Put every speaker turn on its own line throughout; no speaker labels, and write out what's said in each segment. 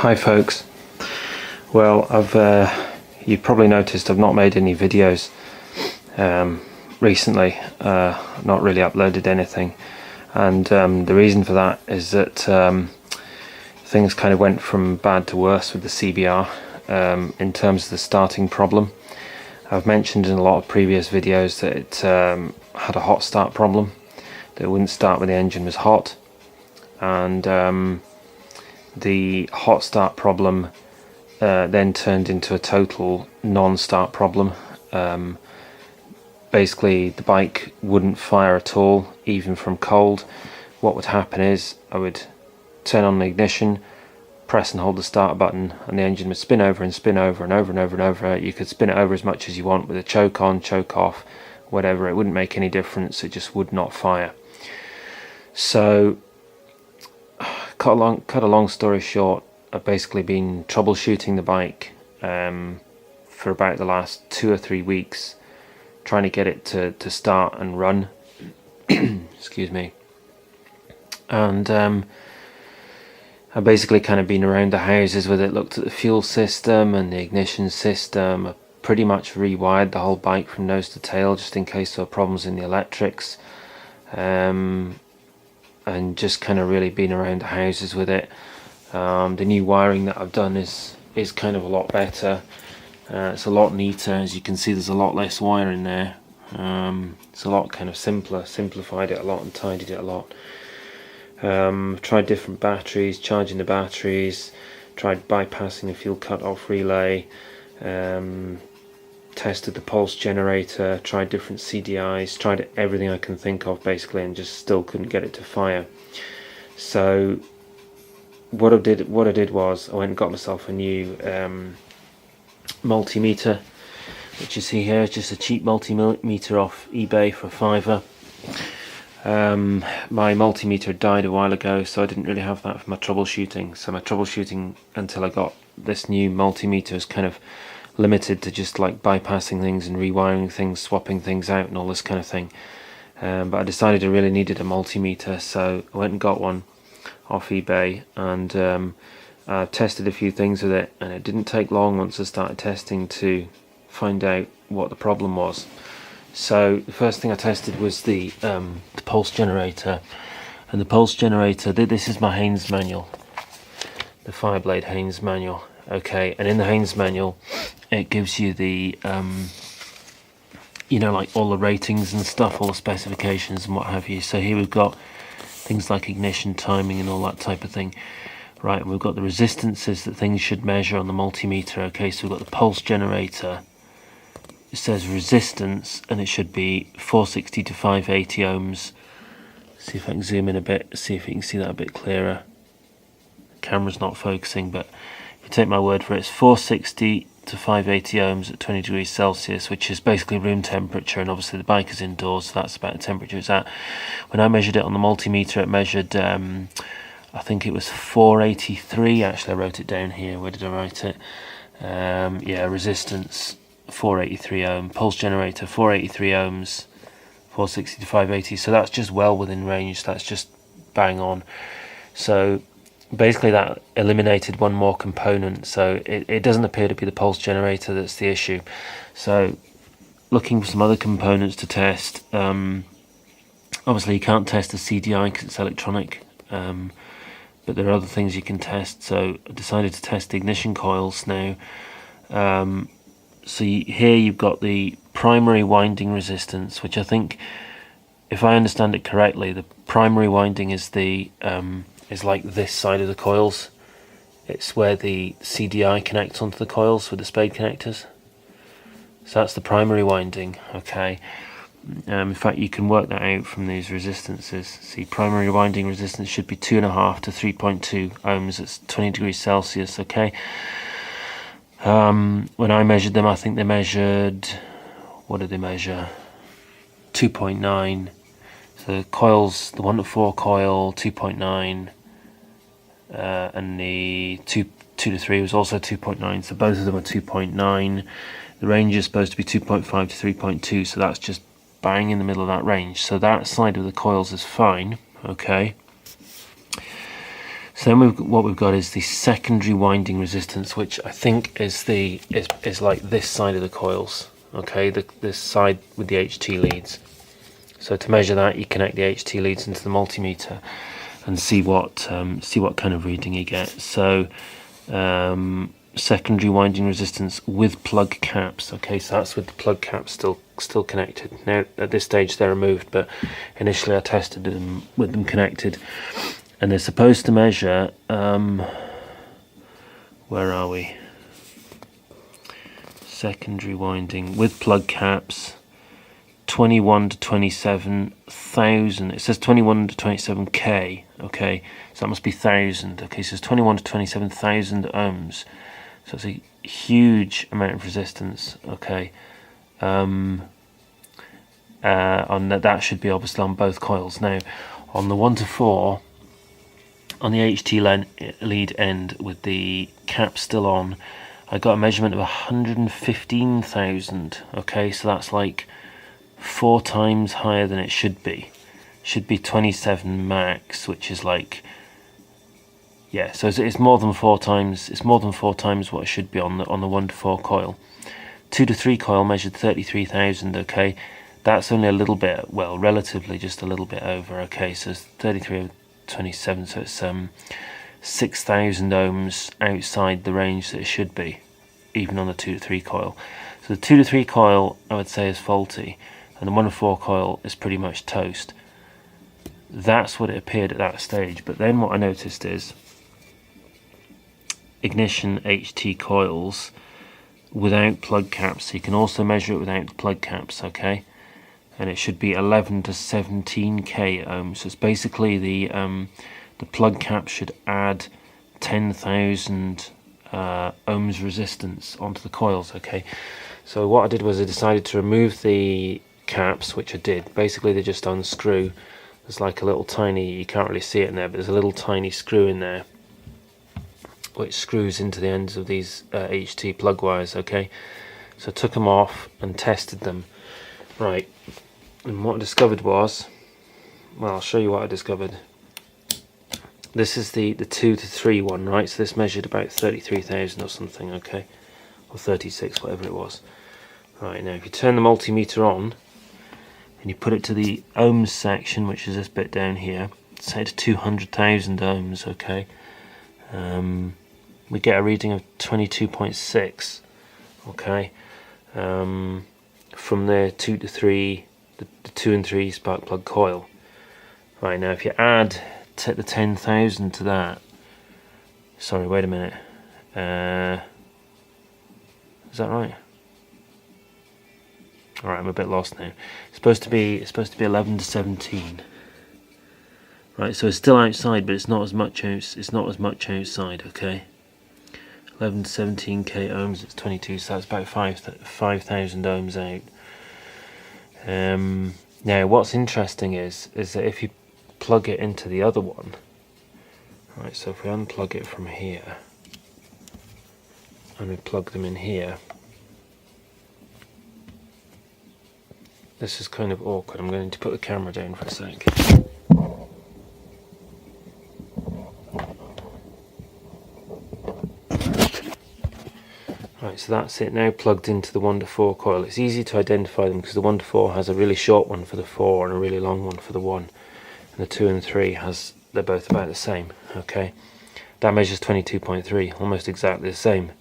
Hi folks. Well, you've probably noticed I've not made any videos recently. Not really uploaded anything, and the reason for that is that things kind of went from bad to worse with the CBR in terms of the starting problem. I've mentioned in a lot of previous videos that it had a hot start problem, that it wouldn't start when the engine was hot, and the hot start problem then turned into a total non-start problem. Basically the bike wouldn't fire at all, even from cold. What would happen is I would turn on the ignition, press and hold the start button, and the engine would spin over and spin over and over and over and over. You could spin it over as much as you want with a choke on, choke off, whatever. It wouldn't make any difference. It just would not fire. So cut a long story short, I've basically been troubleshooting the bike for about the last 2 or 3 weeks, trying to get it to start and run. Excuse me. And I've basically kind of been around the houses with it, looked at the fuel system and the ignition system. I've pretty much rewired the whole bike from nose to tail, just in case there were problems in the electrics. And just kind of really been around the houses with it. The new wiring that I've done is kind of a lot better. It's a lot neater. As you can see, there's a lot less wire in there. It's a lot kind of simpler, simplified it a lot and tidied it a lot. Tried different batteries, charging the batteries, tried bypassing the fuel cut-off relay, tested the pulse generator, tried different CDIs, tried everything I can think of basically, and just still couldn't get it to fire. So what I did was I went and got myself a new multimeter, which you see here is just a cheap multimeter off eBay for £5. My multimeter died a while ago, so I didn't really have that for my troubleshooting. So my troubleshooting until I got this new multimeter is kind of limited to just like bypassing things and rewiring things, swapping things out and all this kind of thing. But I decided I really needed a multimeter, so I went and got one off eBay, and I tested a few things with it, and it didn't take long once I started testing to find out what the problem was. So the first thing I tested was the pulse generator, and the pulse generator, this is my Haynes manual, the FireBlade Haynes manual. Okay, and in the Haynes manual it gives you the you know, like all the ratings and stuff, all the specifications and what have you. So here we've got things like ignition timing and all that type of thing. Right, and we've got the resistances that things should measure on the multimeter. Okay, so we've got the pulse generator. It says resistance, and it should be 460 to 580 ohms. See if I can zoom in a bit, see if you can see that a bit clearer. The camera's not focusing, but if you take my word for it, it's 460 to 580 ohms at 20 degrees Celsius, which is basically room temperature, and obviously the bike is indoors, so that's about the temperature it's at. When I measured it on the multimeter, it measured, I think it was 483, actually I wrote it down here, where did I write it? Yeah, resistance 483 ohm, pulse generator 483 ohms, 460 to 580, so that's just well within range, that's just bang on. So basically that eliminated one more component, so it doesn't appear to be the pulse generator that's the issue. So looking for some other components to test. Obviously you can't test the CDI because it's electronic, but there are other things you can test, so I decided to test the ignition coils now. So here you've got the primary winding resistance, which I think, if I understand it correctly, the primary winding is the is like this side of the coils. It's where the CDI connects onto the coils with the spade connectors. So that's the primary winding. Okay. In fact, you can work that out from these resistances. See, primary winding resistance should be 2.5 to 3.2 ohms at 20 degrees Celsius. Okay. When I measured them, I think they measured, what did they measure? 2.9. So the coils, the 1 to 4 coil, 2.9, and the 2 to 3 was also 2.9. So both of them are 2.9. The range is supposed to be 2.5 to 3.2. So that's just bang in the middle of that range. So that side of the coils is fine. Okay. So then what we've got is the secondary winding resistance, which I think is like this side of the coils. Okay, this side with the HT leads. So to measure that, you connect the HT leads into the multimeter and see what kind of reading you get. So secondary winding resistance with plug caps. Okay, so that's with the plug caps still connected. Now at this stage they're removed, but initially I tested them with them connected, and they're supposed to measure. Where are we? Secondary winding with plug caps. 21 to 27,000. It says 21 to 27k. Okay, so that must be thousand. Okay, so it's 21 to 27,000 ohms. So it's a huge amount of resistance. Okay, on that should be obviously on both coils. Now, on the 1 to 4, on the HT lead end with the cap still on, I got a measurement of 115,000. Okay, so that's like 4 times higher than it should be. Should be 27 max, which is like, yeah, so it's more than 4 times. It's more than 4 times what it should be on the 1 to 4 coil. 2 to 3 coil measured 33,000. Okay, that's only a little bit, well, relatively just a little bit over. Okay, so it's 33 over 27, so it's 6,000 ohms outside the range that it should be, even on the 2 to 3 coil. So the 2 to 3 coil, I would say, is faulty, and the 1 to 4 coil is pretty much toast. That's what it appeared at that stage. But then what I noticed is ignition HT coils without plug caps. So you can also measure it without the plug caps, okay? And it should be 11 to 17k ohms. So it's basically the plug cap should add 10,000 ohms resistance onto the coils, okay? So what I did was I decided to remove the caps, which I did. Basically they just unscrew. There's like a little tiny, you can't really see it in there, but there's a little tiny screw in there which screws into the ends of these HT plug wires, okay? So I took them off and tested them. Right, and what I discovered was, well, I'll show you what I discovered. This is the 2 to 3 one, right? So this measured about 33,000 or something, okay? Or 36, whatever it was. Right, now if you turn the multimeter on and you put it to the ohms section, which is this bit down here, say to 200,000 ohms, okay? We get a reading of 22.6, okay? From the 2 to 3, the 2 and 3 spark plug coil. Right, now if you add the 10,000 to that, sorry, wait a minute, is that right? Alright, I'm a bit lost now. It's supposed to be 11 to 17. Right, so it's still outside, but it's not as much outside, okay? 11 to 17k ohms, it's 22, so that's about 5,000 ohms out. Now what's interesting is that if you plug it into the other one, right, so if we unplug it from here and we plug them in here, this is kind of awkward. I'm going to put the camera down for a sec. Right, so that's it now plugged into the 1 to 4 coil. It's easy to identify them because the 1 to 4 has a really short one for the 4 and a really long one for the 1. And the 2 and 3 they're both about the same, okay? That measures 22.3, almost exactly the same.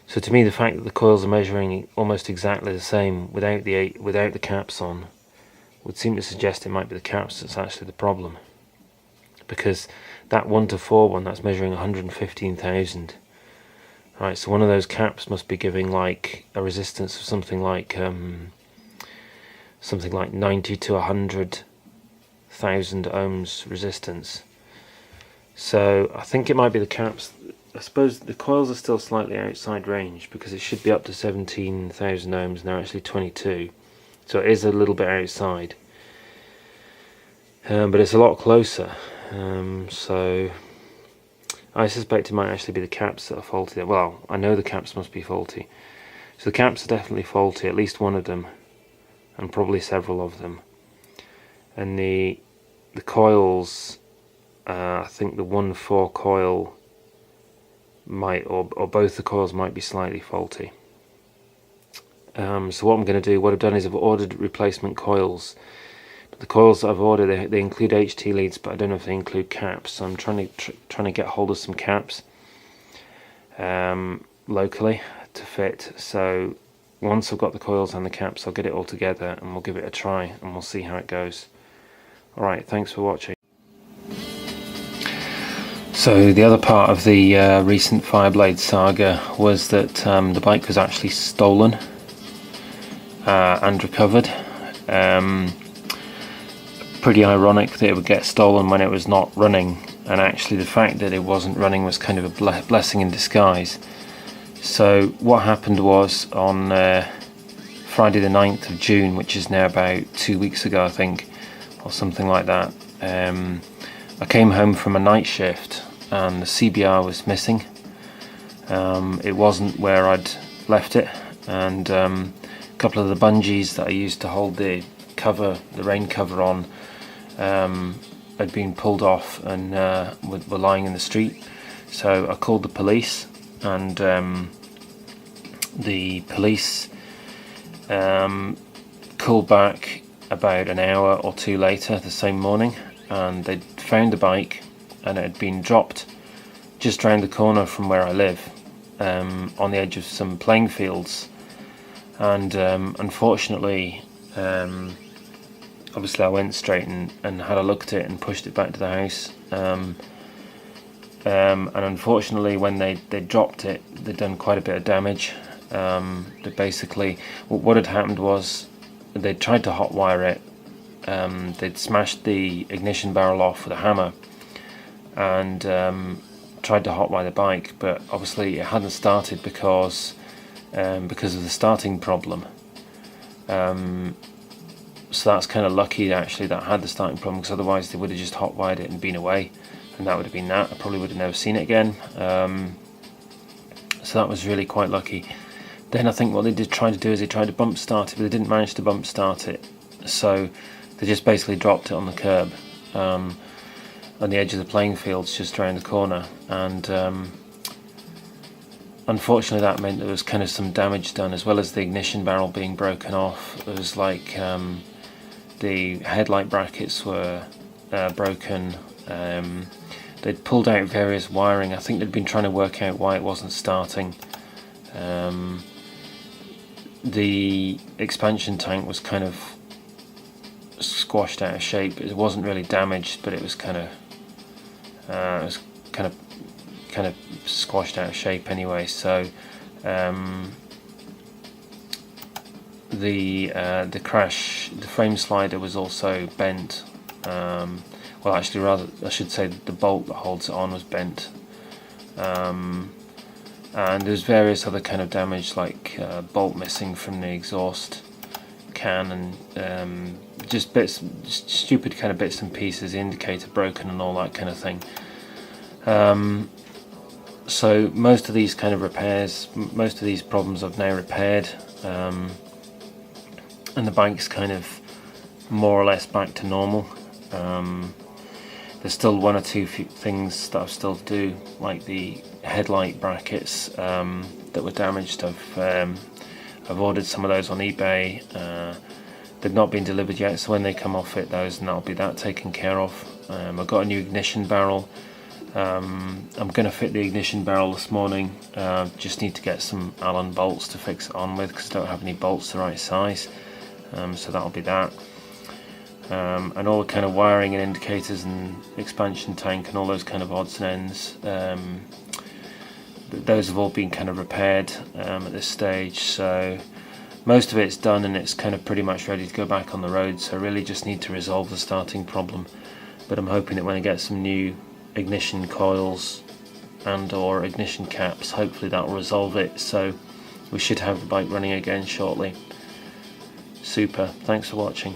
So to me, the fact that the coils are measuring almost exactly the same without the caps on would seem to suggest it might be the caps that's actually the problem. Because that 1 to 4 one, that's measuring 115,000. Right, so one of those caps must be giving like a resistance of something like 90 to 100,000 ohms resistance. So I think it might be the caps. I suppose the coils are still slightly outside range because it should be up to 17,000 ohms and they're actually 22. So it is a little bit outside. But it's a lot closer. So I suspect it might actually be the caps that are faulty there. Well, I know the caps must be faulty. So the caps are definitely faulty, at least one of them, and probably several of them. And the coils I think the 1.4 coil might, or both the coils might be slightly faulty. So what I'm going to do, what I've done is I've ordered replacement coils. But the coils that I've ordered, they include HT leads, but I don't know if they include caps. So I'm trying to get hold of some caps locally to fit. So once I've got the coils and the caps, I'll get it all together and we'll give it a try and we'll see how it goes. Alright, thanks for watching. So the other part of the recent FireBlade saga was that the bike was actually stolen and recovered. Pretty ironic that it would get stolen when it was not running, and actually the fact that it wasn't running was kind of a blessing in disguise. So what happened was on Friday the 9th of June, which is now about 2 weeks ago I think, or something like that, I came home from a night shift and the CBR was missing. It wasn't where I'd left it, and a couple of the bungees that I used to hold the rain cover on had been pulled off and were lying in the street. So I called the police, and the police called back about an hour or two later the same morning, and they'd found the bike and it had been dropped just round the corner from where I live, on the edge of some playing fields. And unfortunately, obviously I went straight and had a look at it and pushed it back to the house, and unfortunately when they dropped it, they'd done quite a bit of damage. They basically, what had happened was they'd tried to hotwire it. They'd smashed the ignition barrel off with a hammer and tried to hotwire the bike, but obviously it hadn't started because of the starting problem. So that's kind of lucky actually that I had the starting problem, because otherwise they would have just hotwired it and been away, and that would have been that. I probably would have never seen it again. So that was really quite lucky. Then I think what they did try to do is they tried to bump start it, but they didn't manage to bump start it, so they just basically dropped it on the curb, on the edge of the playing fields just around the corner. And unfortunately that meant there was kind of some damage done, as well as the ignition barrel being broken off. There was like the headlight brackets were broken. They'd pulled out various wiring. I think they'd been trying to work out why it wasn't starting. The expansion tank was kind of squashed out of shape. It wasn't really damaged, but it was kind of squashed out of shape anyway. So the frame slider was also bent. Well, actually, rather I should say the bolt that holds it on was bent. And there's various other kind of damage, like bolt missing from the exhaust can, and just stupid kind of bits and pieces, the indicator broken and all that kind of thing. So most of these kind of repairs, most of these problems I've now repaired, and the bike's kind of more or less back to normal. There's still one or two things that I've still to do, like the headlight brackets that were damaged. I've ordered some of those on eBay. They've not been delivered yet, so when they come off it, and that'll be that taken care of. I've got a new ignition barrel. I'm going to fit the ignition barrel this morning. Just need to get some Allen bolts to fix it on with, because I don't have any bolts the right size. So that'll be that. And all the kind of wiring and indicators and expansion tank and all those kind of odds and ends, those have all been kind of repaired at this stage. So most of it's done and it's kind of pretty much ready to go back on the road. So I really just need to resolve the starting problem. But I'm hoping that when I get some new ignition coils and or ignition caps, hopefully that will resolve it. So we should have the bike running again shortly. Super, thanks for watching.